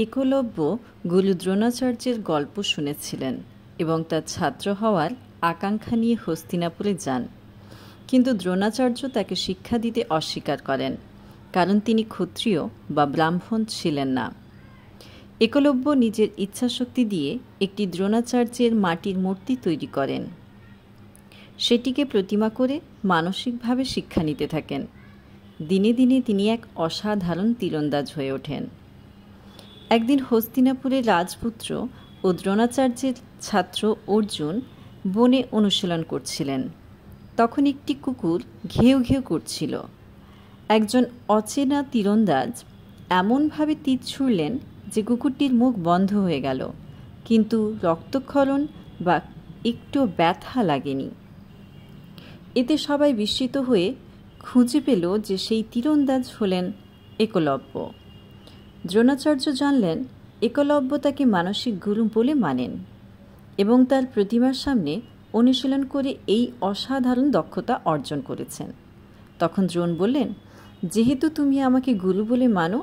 একলব্য গুরু দ্রোণাচার্যের গল্প শুনেছিলেন এবং তার ছাত্র হওয়ার আকাঙ্ক্ষা নিয়ে হস্তিনাপুরে যান, কিন্তু দ্রোণাচার্য তাকে শিক্ষা দিতে অস্বীকার করেন, কারণ তিনি ক্ষত্রিয় বা ব্রাহ্মণ ছিলেন না। একলব্য নিজের ইচ্ছাশক্তি দিয়ে একটি দ্রোণাচার্যের মাটির মূর্তি তৈরি করেন। সেটিকে প্রতিমা করে মানসিকভাবে শিক্ষা নিতে থাকেন। দিনে দিনে তিনি এক অসাধারণ তীরন্দাজ হয়ে ওঠেন। একদিন হস্তিনাপুরের রাজপুত্র ও দ্রোণাচার্যের ছাত্র অর্জুন বনে অনুশীলন করছিলেন। তখন একটি কুকুর ঘেউ ঘেউ করছিল। একজন অচেনা তীরন্দাজ এমনভাবে তীর ছুড়লেন যে কুকুরটির মুখ বন্ধ হয়ে গেল, কিন্তু রক্তক্ষরণ বা একটু ব্যথা লাগেনি। এতে সবাই বিস্মিত হয়ে খুঁজে পেল যে সেই তীরন্দাজ হলেন একলব্য। দ্রোণাচার্য জানলেন একলব্য তাকে মানসিক গুরু বলে মানেন এবং তার প্রতিমার সামনে অনুশীলন করে এই অসাধারণ দক্ষতা অর্জন করেছেন। তখন দ্রোণ বললেন, যেহেতু তুমি আমাকে গুরু বলে মানো,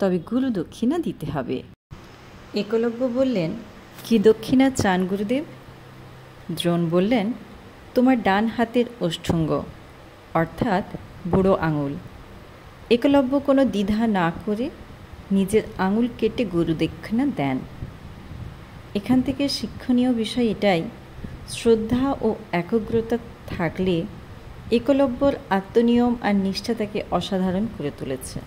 তবে গুরু দক্ষিণা দিতে হবে। একলব্য বললেন, কি দক্ষিণা চান গুরুদেব? দ্রোণ বললেন, তোমার ডান হাতের ওষ্ঠঙ্গ, অর্থাৎ বুড়ো আঙুল। একলব্য কোনো দ্বিধা না করে নিজের আঙুল কেটে গুরু দক্ষিণা দেন। এখান থেকে শিক্ষণীয় বিষয় এটাই, শ্রদ্ধা ও একাগ্রতা থাকলে একলব্যর আত্মনিয়ম আর নিষ্ঠা তাকে অসাধারণ করে তুলেছে।